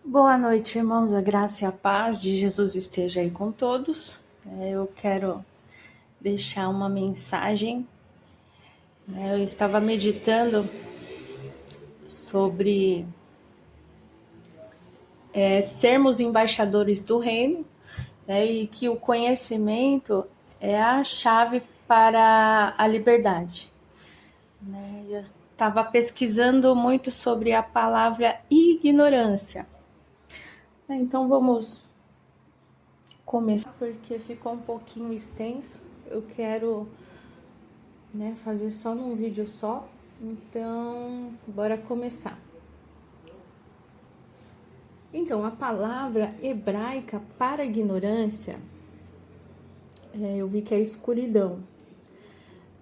Boa noite, irmãos. A graça e a paz de Jesus esteja aí com todos. Eu quero deixar uma mensagem. Eu estava meditando sobre sermos embaixadores do reino, e que o conhecimento é a chave para a liberdade. Eu estava pesquisando muito sobre a palavra ignorância. Então vamos começar, porque ficou um pouquinho extenso. Eu quero fazer só num vídeo só. Então, bora começar. Então, a palavra hebraica para ignorância, eu vi que é escuridão.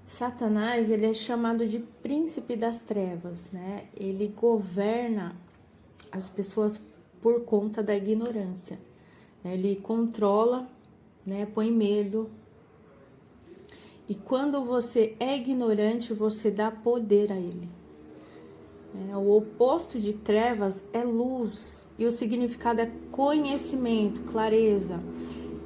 Satanás, ele é chamado de príncipe das trevas, né? Ele governa as pessoas por conta da ignorância. Ele controla, põe medo. E quando você é ignorante, você dá poder a ele. O oposto de trevas é luz, e o significado é conhecimento, clareza.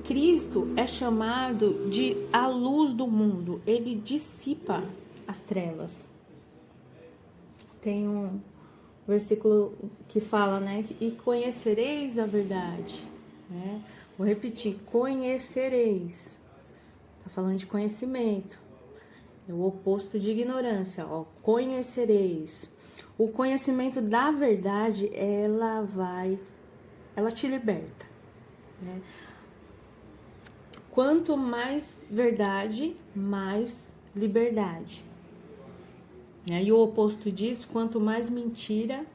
Cristo é chamado de a luz do mundo, ele dissipa as trevas. Tem um versículo que fala, e conhecereis a verdade. Vou repetir, conhecereis. Está falando de conhecimento. É o oposto de ignorância, conhecereis. O conhecimento da verdade, ela te liberta, Quanto mais verdade, mais liberdade. E o oposto disso, quanto mais mentira,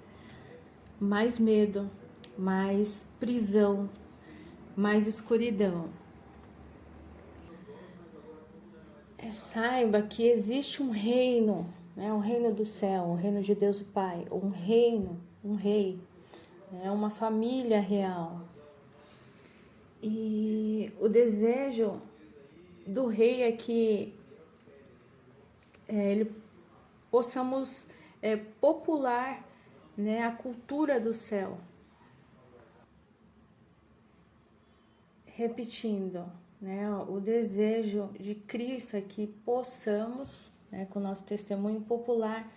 mais medo, mais prisão, mais escuridão. Saiba que existe um reino, o reino do céu, o reino de Deus o Pai, um reino, um rei, uma família real. E o desejo do rei é que ele possamos popular, a cultura do céu. Repetindo, o desejo de Cristo é que possamos, com o nosso testemunho popular,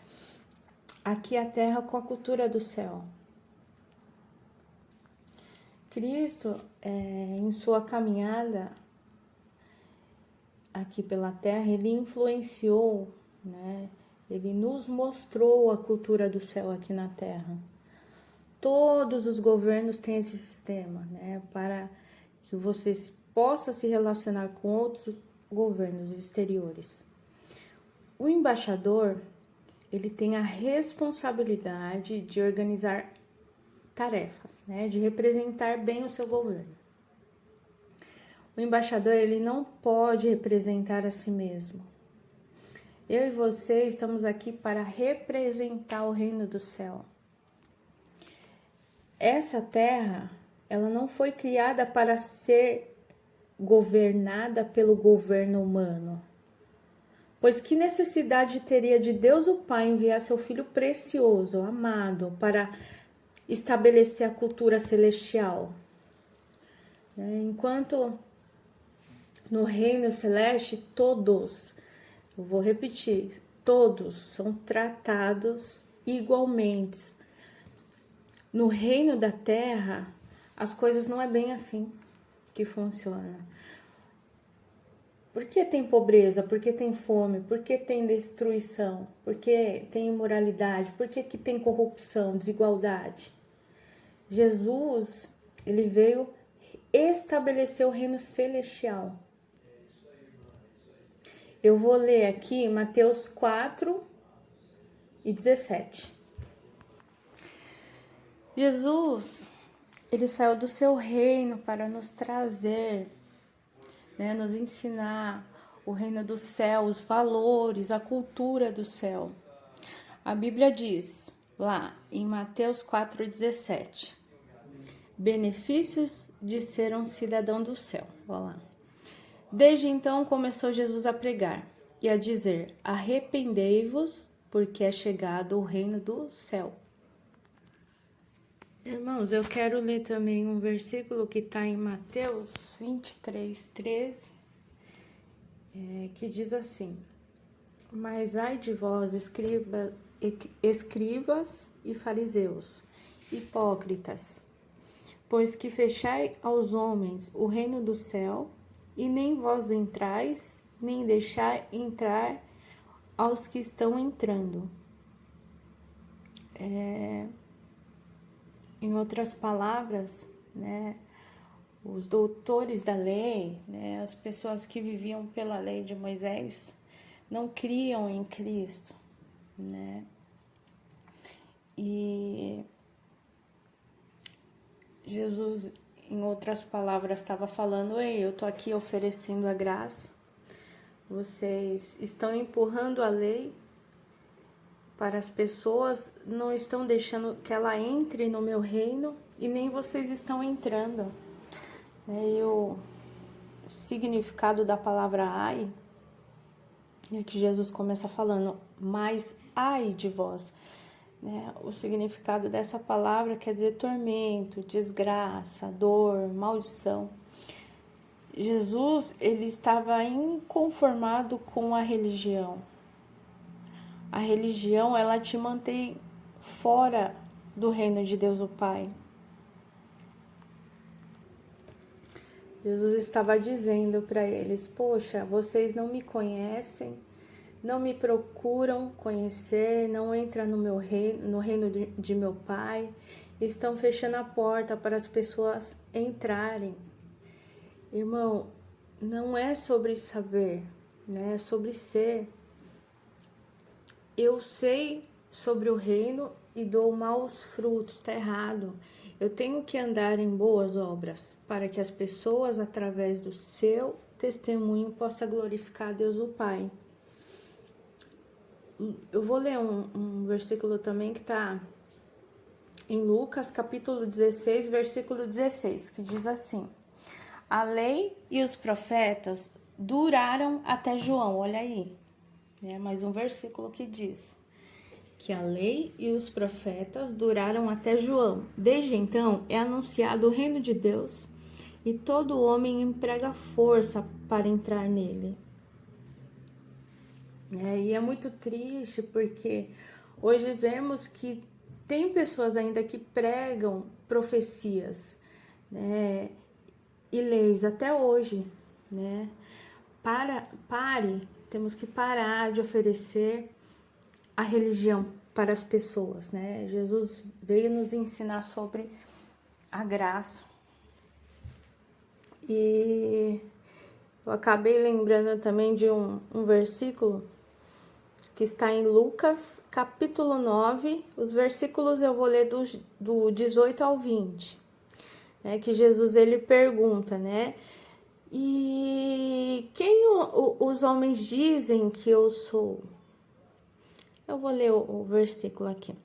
aqui a terra com a cultura do céu. Cristo, em sua caminhada aqui pela terra, ele influenciou, ele nos mostrou a cultura do céu aqui na terra. Todos os governos têm esse sistema, para que você possa se relacionar com outros governos exteriores. O embaixador, ele tem a responsabilidade de organizar tarefas, de representar bem o seu governo. O embaixador, ele não pode representar a si mesmo. Eu e você estamos aqui para representar o reino do céu. Essa terra, ela não foi criada para ser governada pelo governo humano. Pois que necessidade teria de Deus o Pai enviar seu Filho precioso, amado, para estabelecer a cultura celestial? Enquanto no reino celeste, todos, eu vou repetir, todos são tratados igualmente. No reino da terra, as coisas não é bem assim que funciona. Por que tem pobreza? Por que tem fome? Por que tem destruição? Por que tem imoralidade? Por que tem corrupção, desigualdade? Jesus, ele veio estabelecer o reino celestial. Eu vou ler aqui Mateus 4:17. Jesus, ele saiu do seu reino para nos trazer, nos ensinar o reino do céu, os valores, a cultura do céu. A Bíblia diz lá em Mateus 4:17, benefícios de ser um cidadão do céu. Olha lá. Desde então começou Jesus a pregar e a dizer, arrependei-vos, porque é chegado o reino do céu. Irmãos, eu quero ler também um versículo que está em Mateus 23:13, que diz assim: Mas ai de vós, escribas e fariseus, hipócritas, pois que fechai aos homens o reino do céu, e nem vós entrais, nem deixai entrar aos que estão entrando. Em outras palavras, né, os doutores da lei, né, as pessoas que viviam pela lei de Moisés, não criam em Cristo, né? E Jesus, em outras palavras, estava falando: ei, eu tô aqui oferecendo a graça, vocês estão empurrando a lei para as pessoas, não estão deixando que ela entre no meu reino e nem vocês estão entrando. E o significado da palavra ai é que Jesus começa falando: mas ai de vós. O significado dessa palavra quer dizer tormento, desgraça, dor, maldição. Jesus, ele estava inconformado com a religião. A religião, ela te mantém fora do reino de Deus o Pai. Jesus estava dizendo para eles: poxa, vocês não me conhecem, não me procuram conhecer, não entram no meu reino, no reino de meu Pai, estão fechando a porta para as pessoas entrarem. Irmão, não é sobre saber, né? É sobre ser. Eu sei sobre o reino e dou maus frutos, tá errado. Eu tenho que andar em boas obras para que as pessoas, através do seu testemunho, possam glorificar a Deus o Pai. Eu vou ler um versículo também que está em Lucas, capítulo 16, versículo 16, que diz assim: a lei e os profetas duraram até João. Olha aí, mais um versículo que diz que a lei e os profetas duraram até João. Desde então é anunciado o reino de Deus e todo homem emprega força para entrar nele. E é muito triste porque hoje vemos que tem pessoas ainda que pregam profecias, né, e leis até hoje, né? Temos que parar de oferecer a religião para as pessoas, né? Jesus veio nos ensinar sobre a graça. E eu acabei lembrando também de um versículo que está em Lucas, capítulo 9, os versículos eu vou ler do 18 ao 20, né, que Jesus ele pergunta, né, e quem os homens dizem que eu sou? Eu vou ler o versículo aqui.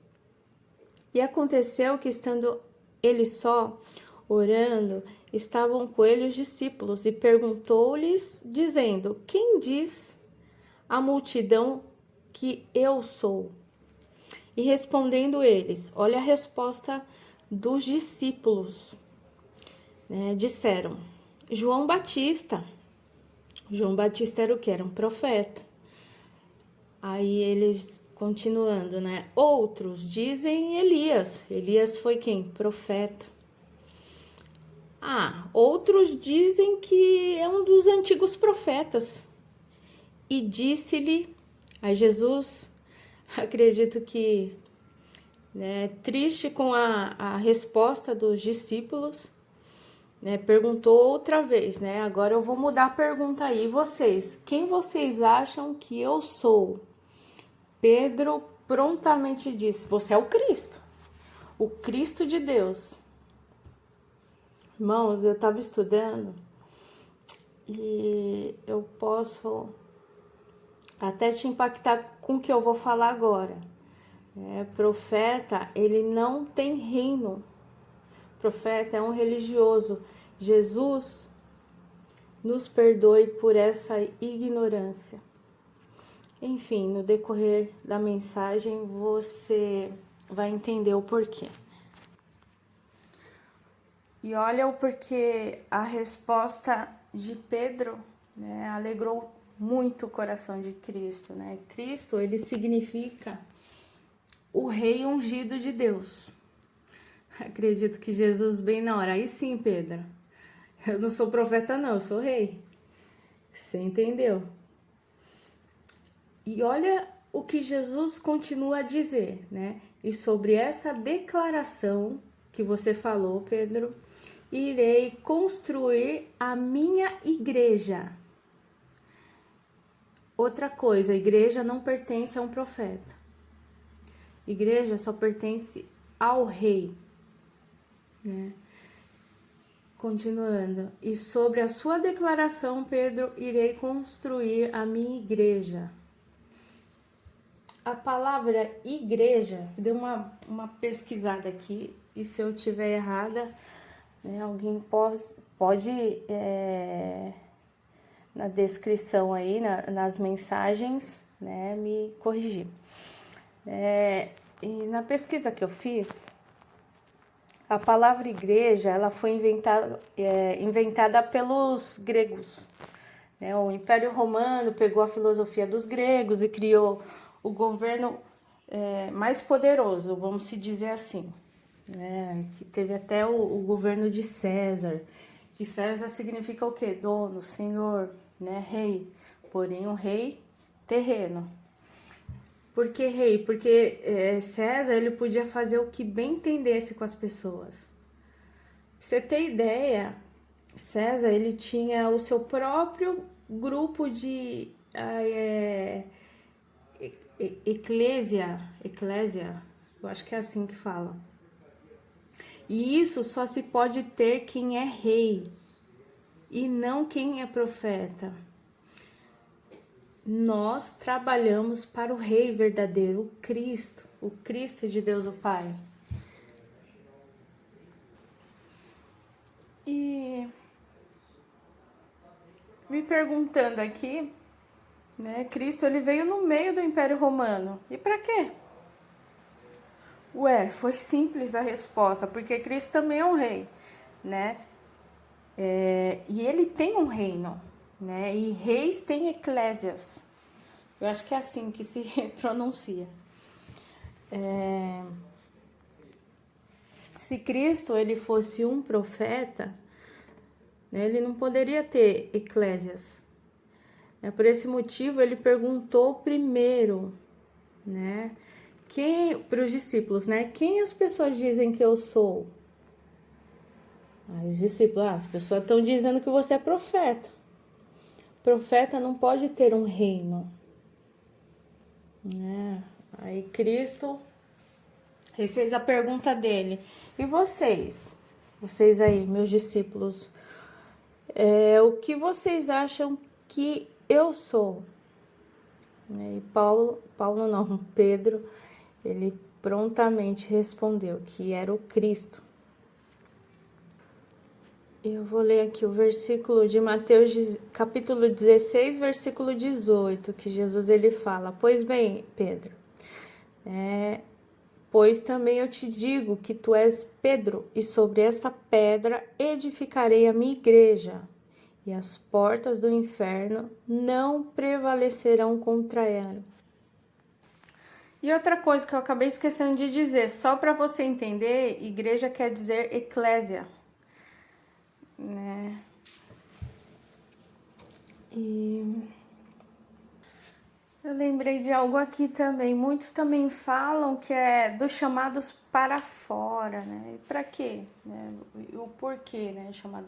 E aconteceu que, estando ele só, orando, estavam com ele os discípulos, e perguntou-lhes, dizendo: quem diz a multidão que eu sou? E respondendo eles, olha a resposta dos discípulos, né? Disseram: João Batista. João Batista era o que? Era um profeta. Aí eles, continuando, né? Outros dizem Elias. Elias foi quem? Profeta. Outros dizem que é um dos antigos profetas. E disse-lhe, aí Jesus, acredito que, né, triste com a resposta dos discípulos, né, perguntou outra vez, né? Agora eu vou mudar a pergunta aí. Vocês, quem vocês acham que eu sou? Pedro prontamente disse: você é o Cristo de Deus. Irmãos, eu estava estudando e eu posso até te impactar com o que eu vou falar agora. Profeta, ele não tem reino. Profeta é um religioso. Jesus nos perdoe por essa ignorância. Enfim, no decorrer da mensagem você vai entender o porquê. E olha o porquê a resposta de Pedro, né, alegrou muito o coração de Cristo, né? Cristo, ele significa o rei ungido de Deus. Acredito que Jesus bem na hora. Aí sim, Pedro. Eu não sou profeta não, eu sou rei. Você entendeu? E olha o que Jesus continua a dizer, né? E sobre essa declaração que você falou, Pedro, irei construir a minha igreja. Outra coisa, a igreja não pertence a um profeta. Igreja só pertence ao rei, né? Continuando. E sobre a sua declaração, Pedro, irei construir a minha igreja. A palavra igreja, deu uma pesquisada aqui, e se eu tiver errada, né, alguém pode na descrição aí, nas mensagens, né, me corrigir. E na pesquisa que eu fiz, a palavra igreja, ela foi inventada pelos gregos, né? O Império Romano pegou a filosofia dos gregos e criou o governo mais poderoso, vamos se dizer assim, né? Que teve até o governo de César, que César significa o quê? Dono, senhor, né? Rei, porém um rei terreno. Por que rei? Porque César, ele podia fazer o que bem entendesse com as pessoas. Pra você ter ideia, César, ele tinha o seu próprio grupo de eclésia, eu acho que é assim que fala. E isso só se pode ter quem é rei e não quem é profeta. Nós trabalhamos para o Rei verdadeiro, o Cristo de Deus o Pai. E me perguntando aqui, né, Cristo ele veio no meio do Império Romano. E para quê? Ué, foi simples a resposta, porque Cristo também é um rei, né? E ele tem um reino, né? E reis têm eclésias. Eu acho que é assim que se pronuncia. Se Cristo ele fosse um profeta, né, ele não poderia ter eclésias. Por esse motivo, ele perguntou primeiro, né, para os discípulos, né, quem as pessoas dizem que eu sou? Aí os discípulos, as pessoas estão dizendo que você é profeta. Profeta não pode ter um reino. Aí Cristo ele fez a pergunta dele: e vocês? Vocês aí, meus discípulos, o que vocês acham que eu sou? E Pedro, ele prontamente respondeu que era o Cristo. Eu vou ler aqui o versículo de Mateus, capítulo 16, versículo 18, que Jesus ele fala: pois bem, Pedro, pois também eu te digo que tu és Pedro, e sobre esta pedra edificarei a minha igreja, e as portas do inferno não prevalecerão contra ela. E outra coisa que eu acabei esquecendo de dizer, só para você entender, igreja quer dizer eclésia, né? E eu lembrei de algo aqui também. Muitos também falam que é dos chamados para fora, né? E para quê? Né? O porquê, né? Chamado,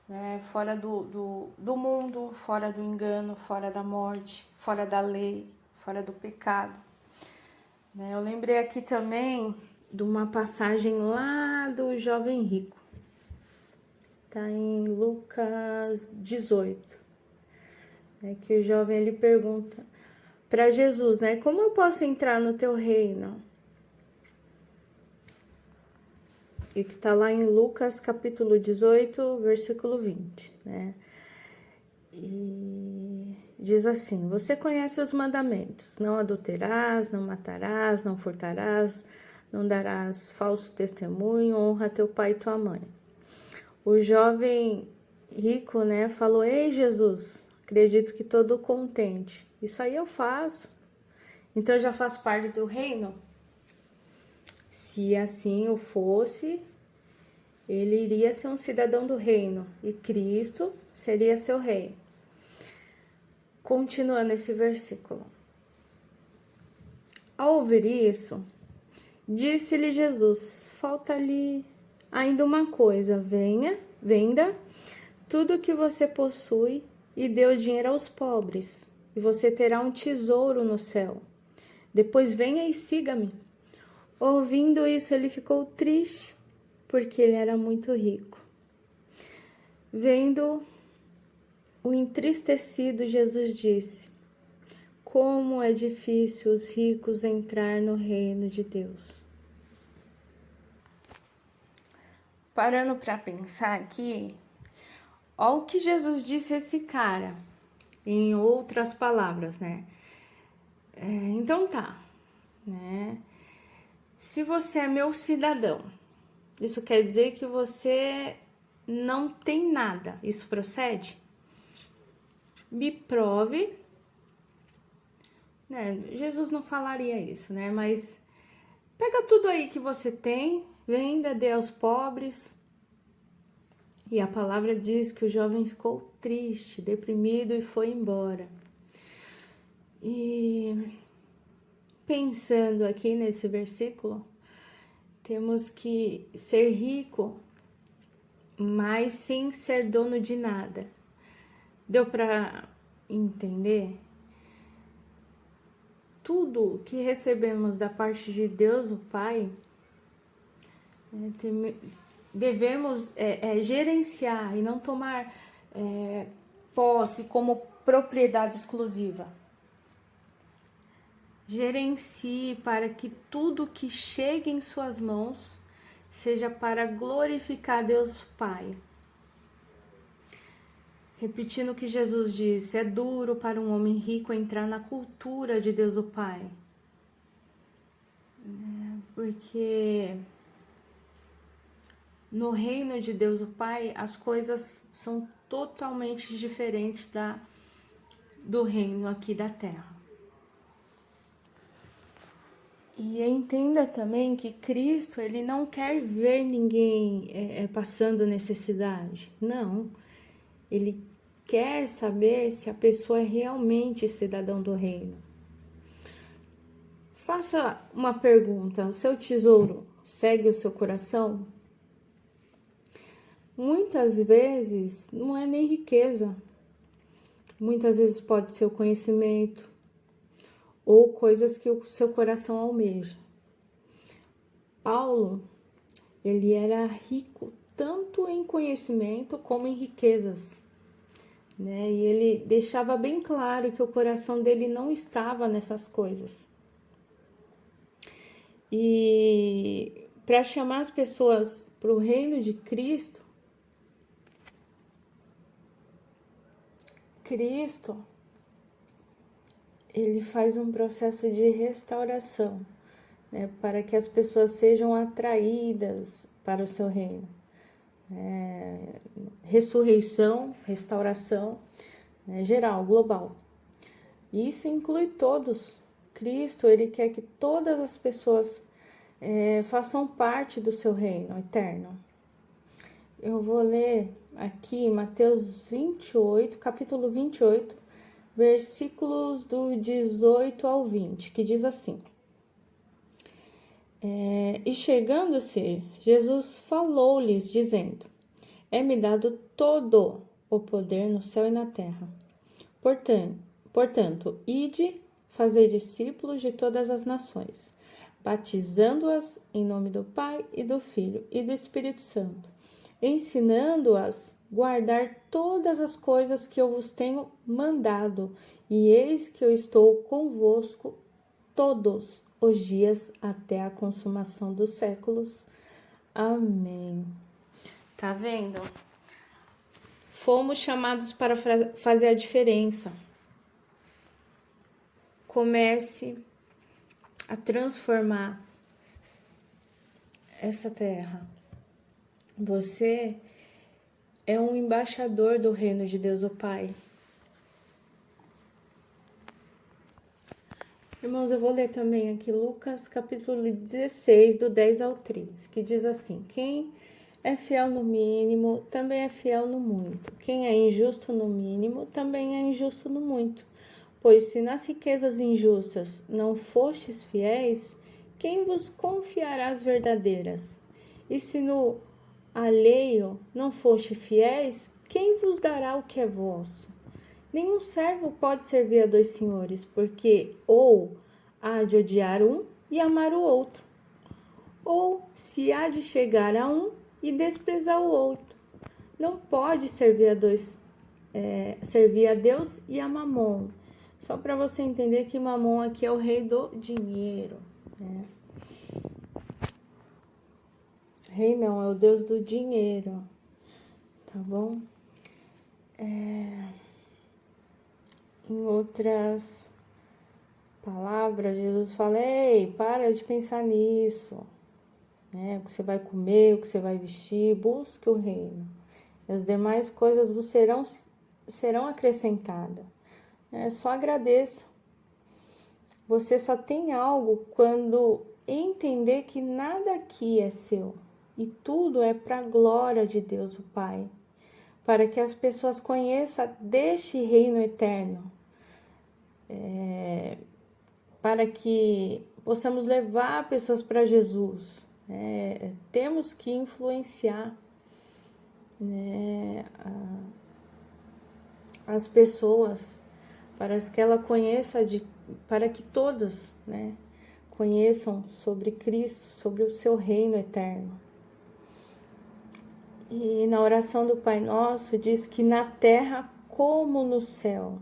né? Fora do mundo, fora do engano, fora da morte, fora da lei, fora do pecado. Né? Eu lembrei aqui também de uma passagem lá do jovem rico. Tá em Lucas 18, que o jovem ele pergunta para Jesus, né? Como eu posso entrar no teu reino? E que tá lá em Lucas capítulo 18, versículo 20, né? E diz assim: você conhece os mandamentos: não adulterarás, não matarás, não furtarás, não darás falso testemunho, honra teu pai e tua mãe. O jovem rico, né, falou: Ei, Jesus, acredito que todo contente. Isso aí eu faço. Então eu já faço parte do reino? Se assim o fosse, ele iria ser um cidadão do reino e Cristo seria seu rei. Continuando esse versículo. Ao ouvir isso, disse-lhe Jesus: falta-lhe ainda uma coisa, venda tudo o que você possui e dê o dinheiro aos pobres, e você terá um tesouro no céu. Depois venha e siga-me. Ouvindo isso, ele ficou triste, porque ele era muito rico. Vendo o entristecido, Jesus disse: como é difícil os ricos entrar no reino de Deus. Parando para pensar aqui, olha o que Jesus disse a esse cara, em outras palavras, né? Então tá, né? Se você é meu cidadão, isso quer dizer que você não tem nada. Isso procede? Me prove, né? Jesus não falaria isso, né? Mas pega tudo aí que você tem, venda, dê aos pobres. E a palavra diz que o jovem ficou triste, deprimido e foi embora. E pensando aqui nesse versículo, temos que ser rico, mas sem ser dono de nada. Deu para entender? Tudo que recebemos da parte de Deus, o Pai, devemos gerenciar e não tomar posse como propriedade exclusiva. Gerencie para que tudo que chegue em suas mãos seja para glorificar Deus Pai. Repetindo o que Jesus disse, é duro para um homem rico entrar na cultura de Deus o Pai. Porque no reino de Deus o Pai, as coisas são totalmente diferentes do reino aqui da terra. E entenda também que Cristo, ele não quer ver ninguém passando necessidade. Não. Ele quer saber se a pessoa é realmente cidadão do reino. Faça uma pergunta: o seu tesouro segue o seu coração? Muitas vezes não é nem riqueza. Muitas vezes pode ser o conhecimento ou coisas que o seu coração almeja. Paulo, ele era rico tanto em conhecimento como em riquezas, né? E ele deixava bem claro que o coração dele não estava nessas coisas. E para chamar as pessoas para o reino de Cristo, ele faz um processo de restauração, né, para que as pessoas sejam atraídas para o seu reino. Ressurreição, restauração, né, geral, global. Isso inclui todos. Cristo, ele quer que todas as pessoas façam parte do seu reino eterno. Eu vou ler aqui Mateus 28, capítulo 28, versículos do 18 ao 20, que diz assim: E chegando-se, Jesus falou-lhes, dizendo: É-me dado todo o poder no céu e na terra. Portanto, ide, fazei discípulos de todas as nações, batizando-as em nome do Pai e do Filho e do Espírito Santo, ensinando-as a guardar todas as coisas que eu vos tenho mandado, e eis que eu estou convosco todos os dias até a consumação dos séculos. Amém. Tá vendo? Fomos chamados para fazer a diferença. Comece a transformar essa terra. Você é um embaixador do reino de Deus o Pai. Irmãos, eu vou ler também aqui Lucas capítulo 16, do 10 ao 13, que diz assim: quem é fiel no mínimo, também é fiel no muito. Quem é injusto no mínimo, também é injusto no muito. Pois se nas riquezas injustas não fostes fiéis, quem vos confiará as verdadeiras? E se no alheio não foste fiéis, quem vos dará o que é vosso? Nenhum servo pode servir a dois senhores, porque ou há de odiar um e amar o outro, ou se há de chegar a um e desprezar o outro. Não pode servir a Deus e a Mamon. Só para você entender que Mamon aqui é o rei do dinheiro, né? Rei não, é o Deus do dinheiro, tá bom? Em outras palavras, Jesus fala: ei, para de pensar nisso, né? O que você vai comer, o que você vai vestir, busque o reino. E as demais coisas vos serão acrescentadas. Só agradeça. Você só tem algo quando entender que nada aqui é seu. E tudo é para a glória de Deus o Pai. Para que as pessoas conheçam deste reino eterno. Para que possamos levar pessoas para Jesus. Temos que influenciar, né, as pessoas para que ela conheça, para que todas, né, conheçam sobre Cristo, sobre o seu reino eterno. E na oração do Pai Nosso diz que na terra como no céu.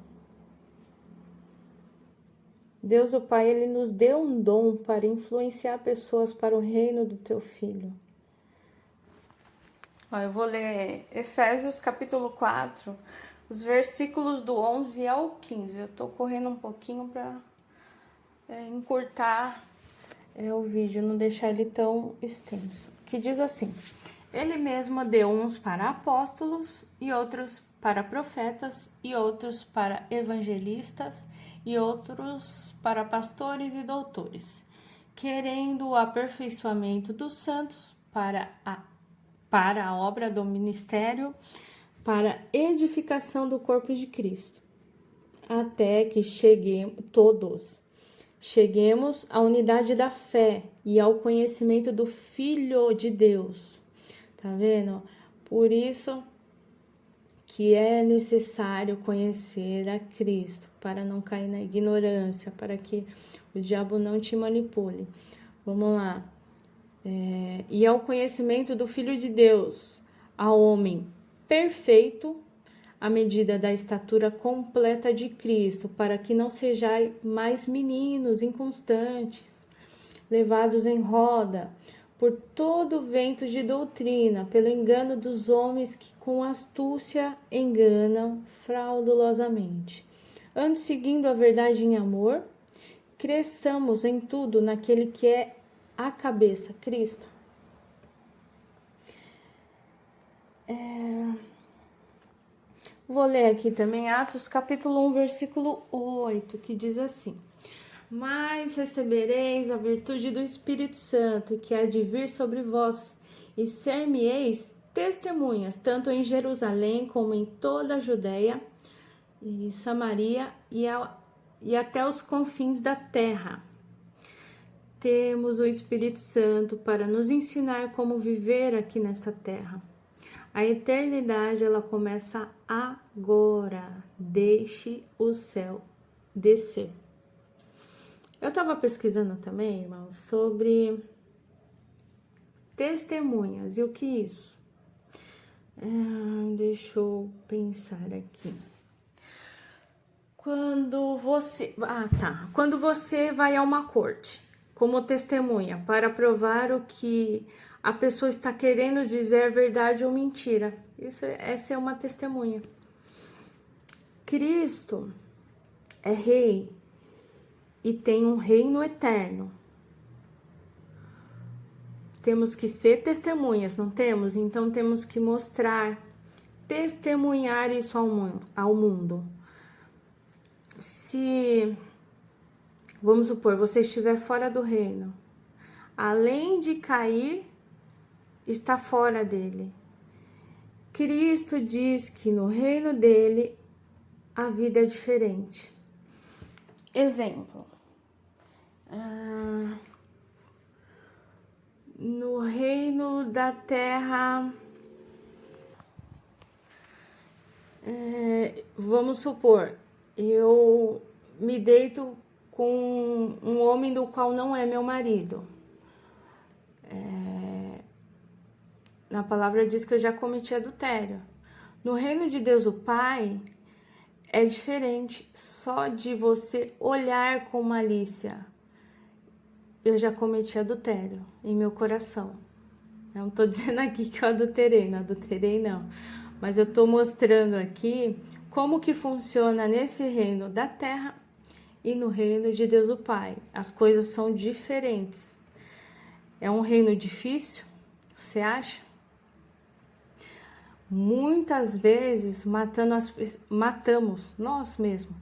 Deus o Pai, Ele nos deu um dom para influenciar pessoas para o reino do Teu Filho. Eu vou ler Efésios capítulo 4, os versículos do 11 ao 15. Eu tô correndo um pouquinho para encurtar o vídeo, não deixar ele tão extenso. Que diz assim: Ele mesmo deu uns para apóstolos, e outros para profetas, e outros para evangelistas, e outros para pastores e doutores, querendo o aperfeiçoamento dos santos para a obra do ministério, para a edificação do corpo de Cristo, até que cheguemos à unidade da fé e ao conhecimento do Filho de Deus. Tá vendo? Por isso que é necessário conhecer a Cristo, para não cair na ignorância, para que o diabo não te manipule. Vamos lá. E ao conhecimento do Filho de Deus, ao homem perfeito, à medida da estatura completa de Cristo, para que não sejais mais meninos inconstantes, levados em roda por todo vento de doutrina, pelo engano dos homens que com astúcia enganam fraudulosamente. Antes, seguindo a verdade em amor, cresçamos em tudo naquele que é a cabeça, Cristo. Vou ler aqui também Atos capítulo 1, versículo 8, que diz assim: Mas recebereis a virtude do Espírito Santo, que há de vir sobre vós, e ser-me-eis testemunhas, tanto em Jerusalém como em toda a Judéia e Samaria e até os confins da terra. Temos o Espírito Santo para nos ensinar como viver aqui nesta terra. A eternidade, ela começa agora. Deixe o céu descer. Eu estava pesquisando também, irmãos, sobre testemunhas. E o que é isso? Deixa eu pensar aqui. Quando você vai a uma corte como testemunha para provar o que a pessoa está querendo dizer é verdade ou mentira. Essa é uma testemunha. Cristo é rei e tem um reino eterno. Temos que ser testemunhas, não temos? Então temos que mostrar testemunhar isso ao mundo. Se, vamos supor, você estiver fora do reino, além de cair, está fora dele. Cristo diz que no reino dele a vida é diferente. Exemplo. No reino da terra, vamos supor, eu me deito com um homem do qual não é meu marido. Na palavra diz que eu já cometi adultério. No reino de Deus, o Pai, é diferente. Só de você olhar com malícia, eu já cometi adultério em meu coração. Eu não estou dizendo aqui que eu adulterei, não adulterei não. Mas eu estou mostrando aqui como que funciona nesse reino da terra e no reino de Deus o Pai. As coisas são diferentes. É um reino difícil, você acha? Muitas vezes matamos nós mesmos.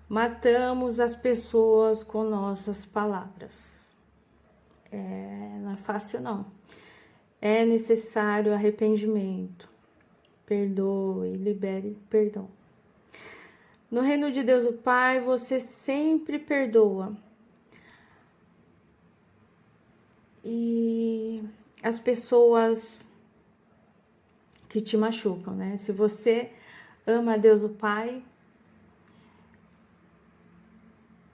Matamos as pessoas com nossas palavras. Não é fácil não. É necessário arrependimento. Perdoe, libere perdão. No reino de Deus o Pai, você sempre perdoa. E as pessoas que te machucam, né? Se você ama a Deus o Pai,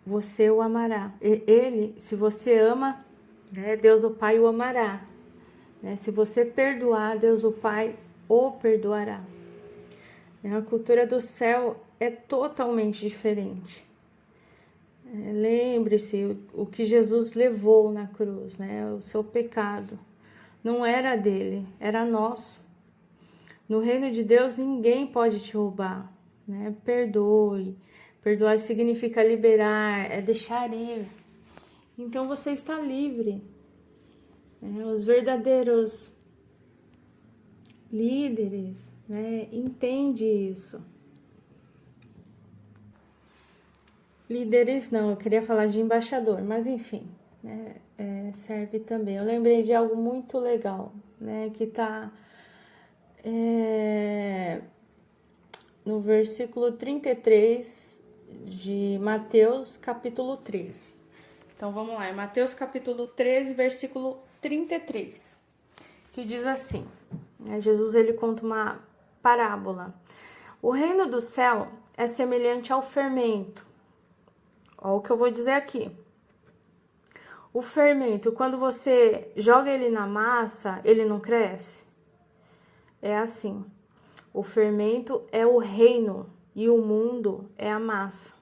você o amará. Ele, se você ama, né, Deus o Pai o amará. Né? Se você perdoar, Deus o Pai o perdoará. A cultura do céu é totalmente diferente. Lembre-se o que Jesus levou na cruz, né? O seu pecado. Não era dele, era nosso. No reino de Deus, ninguém pode te roubar, né? Perdoe. Perdoar significa liberar, é deixar ir. Então você está livre. Os verdadeiros líderes, né, entendem isso. Líderes não, eu queria falar de embaixador, mas enfim, né, serve também. Eu lembrei de algo muito legal, né, que está no versículo 33 de Mateus capítulo 13. Então vamos lá, é Mateus capítulo 13, versículo 33, que diz assim, né, Jesus ele conta uma parábola. O reino do céu é semelhante ao fermento. Olha o que eu vou dizer aqui. O fermento, quando você joga ele na massa, ele não cresce? É assim. O fermento é o reino e o mundo é a massa.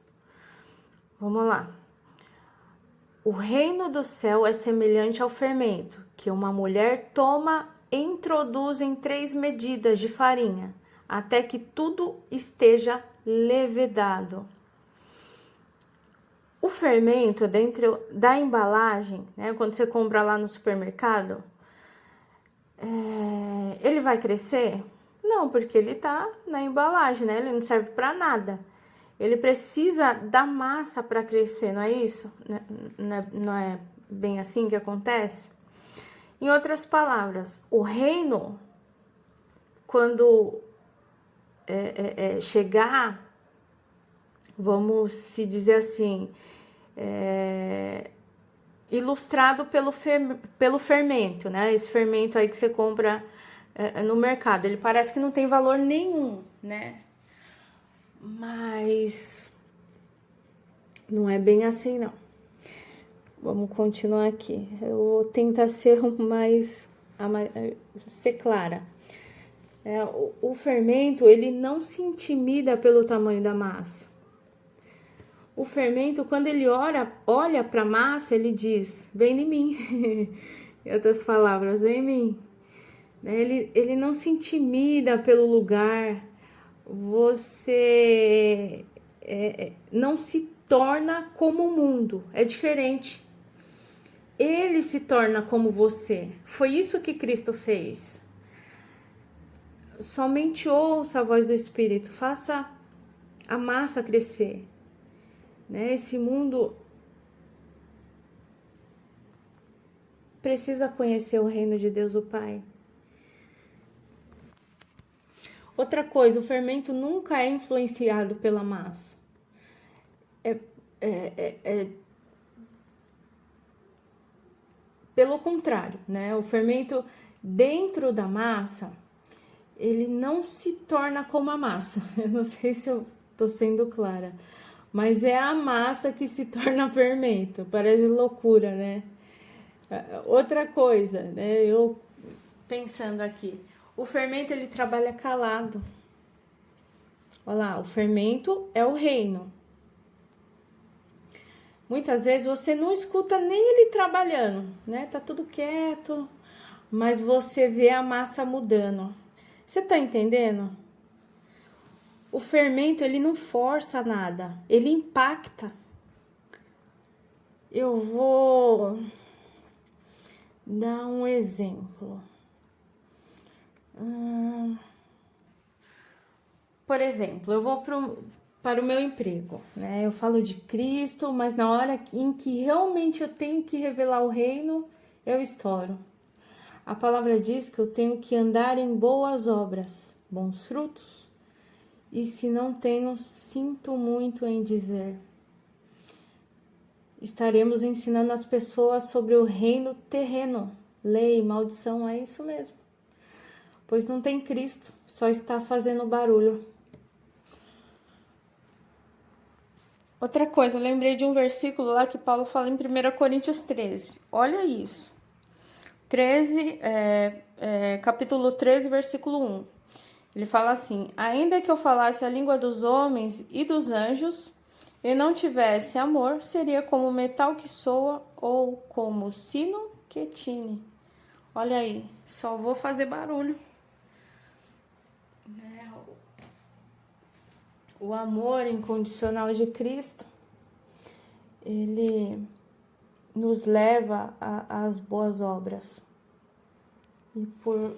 Vamos lá. O reino do céu é semelhante ao fermento, que uma mulher toma e introduz em 3 medidas de farinha, até que tudo esteja levedado. O fermento dentro da embalagem, né, quando você compra lá no supermercado, ele vai crescer? Não, porque ele tá na embalagem, né? Ele não serve para nada. Ele precisa da massa para crescer, não é isso? Não é bem assim que acontece? Em outras palavras, o reino, quando chegar, vamos se dizer assim, ilustrado pelo fermento, né? Esse fermento aí que você compra no mercado, ele parece que não tem valor nenhum, né? Mas não é bem assim, não. Vamos continuar aqui. Eu vou tentar ser ser clara. O fermento, ele não se intimida pelo tamanho da massa. O fermento, quando ele olha para a massa, ele diz, vem em mim. Em outras palavras, vem em mim. Ele não se intimida pelo lugar. Você não se torna como o mundo. É diferente. Ele se torna como você. Foi isso que Cristo fez. somente ouça a voz do Espírito, faça a massa crescer, né? Esse mundo precisa conhecer o reino de Deus o Pai. Outra coisa, o fermento nunca é influenciado pela massa. Pelo contrário, né? O fermento dentro da massa, ele não se torna como a massa. Eu não sei se eu tô sendo clara, mas é a massa que se torna fermento. Parece loucura, né? Outra coisa, né? Eu pensando aqui, o fermento ele trabalha calado. Olha lá, o fermento é o reino. Muitas vezes você não escuta nem ele trabalhando, né? Tá tudo quieto, mas você vê a massa mudando. Você tá entendendo? O fermento, ele não força nada, ele impacta. Eu vou dar um exemplo. Por exemplo, eu vou para o meu emprego, né? Eu falo de Cristo, mas na hora em que realmente eu tenho que revelar o reino, eu estouro. A palavra diz que eu tenho que andar em boas obras, bons frutos. E se não tenho, sinto muito em dizer. Estaremos ensinando as pessoas sobre o reino terreno. Lei, maldição, é isso mesmo. Pois não tem Cristo, só está fazendo barulho. Outra coisa, eu lembrei de um versículo lá que Paulo fala em 1 Coríntios 13. Olha isso. 13, capítulo 13, versículo 1. Ele fala assim: ainda que eu falasse a língua dos homens e dos anjos, e não tivesse amor, seria como metal que soa ou como sino que tine. Olha aí, só vou fazer barulho. O amor incondicional de Cristo, ele nos leva às boas obras. E por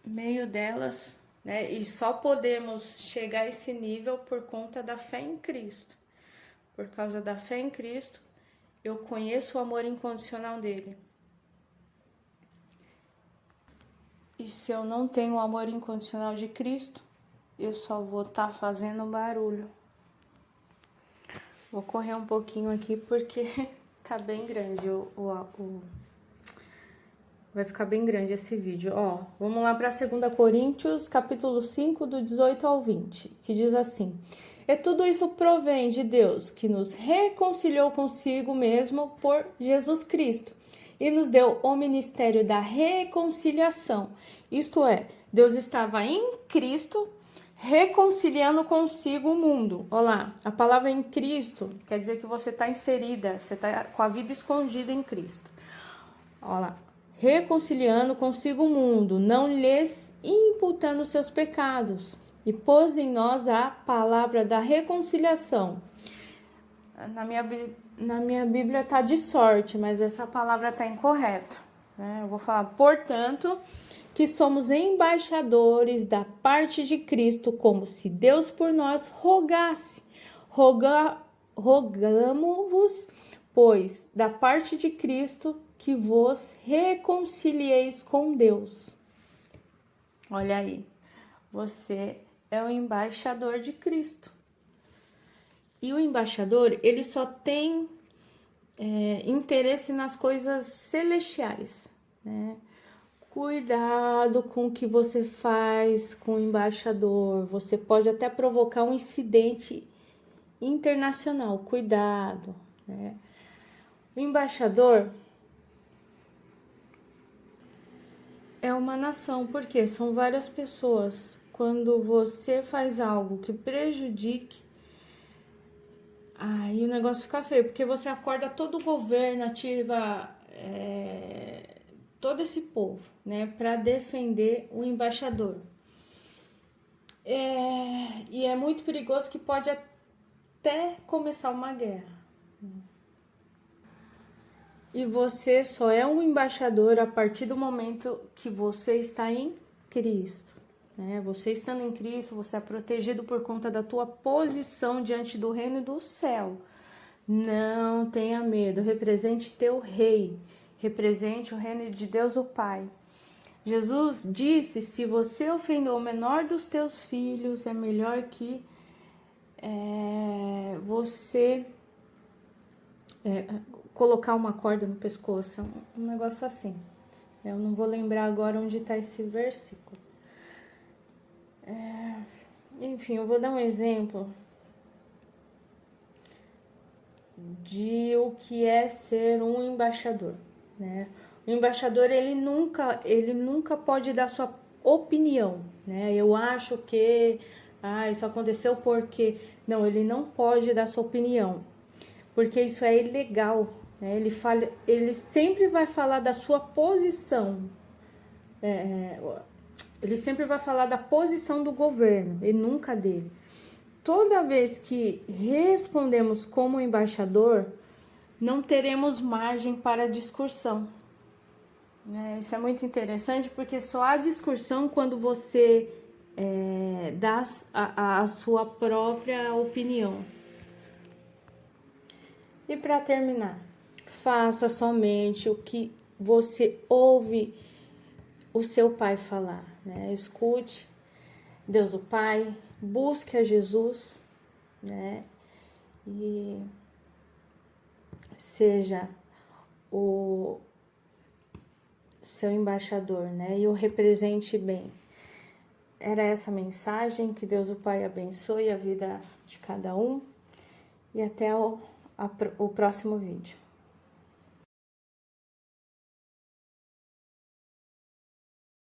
meio delas, né, e só podemos chegar a esse nível por conta da fé em Cristo. Por causa da fé em Cristo, eu conheço o amor incondicional dele. E se eu não tenho o amor incondicional de Cristo, eu só vou estar fazendo barulho. Vou correr um pouquinho aqui porque tá bem grande vai ficar bem grande esse vídeo. Ó, vamos lá para 2 Coríntios, capítulo 5, do 18 ao 20, que diz assim: e tudo isso provém de Deus, que nos reconciliou consigo mesmo por Jesus Cristo, e nos deu o ministério da reconciliação. Isto é, Deus estava em Cristo, reconciliando consigo o mundo. Olha lá, a palavra em Cristo quer dizer que você está inserida, você está com a vida escondida em Cristo. Olha lá, reconciliando consigo o mundo, não lhes imputando seus pecados, e pôs em nós a palavra da reconciliação. Na minha Bíblia está de sorte, mas essa palavra está incorreta, né? Eu vou falar, portanto, que somos embaixadores da parte de Cristo, como se Deus por nós rogasse. Rogamo-vos, pois, da parte de Cristo, que vos reconcilieis com Deus. Olha aí, você é o embaixador de Cristo. E o embaixador, ele só tem interesse nas coisas celestiais, né? Cuidado com o que você faz com o embaixador. Você pode até provocar um incidente internacional. Cuidado, né? O embaixador é uma nação, porque são várias pessoas. Quando você faz algo que prejudique, aí o negócio fica feio, porque você acorda todo o governo, ativa todo esse povo, né, para defender o embaixador. E é muito perigoso, que pode até começar uma guerra. E você só é um embaixador a partir do momento que você está em Cristo. né? Você estando em Cristo, você é protegido por conta da tua posição diante do reino do céu. Não tenha medo, represente teu rei, represente o reino de Deus o Pai. Jesus disse, se você ofendeu o menor dos teus filhos, é melhor que você colocar uma corda no pescoço, um negócio assim. Eu não vou lembrar agora onde está esse versículo. Enfim, eu vou dar um exemplo de o que é ser um embaixador, né? O embaixador, ele nunca pode dar sua opinião, né? Eu acho que isso aconteceu porque... Não, ele não pode dar sua opinião, porque isso é ilegal, né? Ele sempre vai falar da sua posição, ele sempre vai falar da posição do governo e nunca dele. Toda vez que respondemos como embaixador, não teremos margem para discussão. Isso é muito interessante, porque só há discussão quando você dá a sua própria opinião. E para terminar, faça somente o que você ouve o seu pai falar, né? Escute Deus o Pai, busque a Jesus, né? E seja o seu embaixador, né? E o represente bem. Era essa mensagem. Que Deus o Pai abençoe a vida de cada um. E até o próximo vídeo.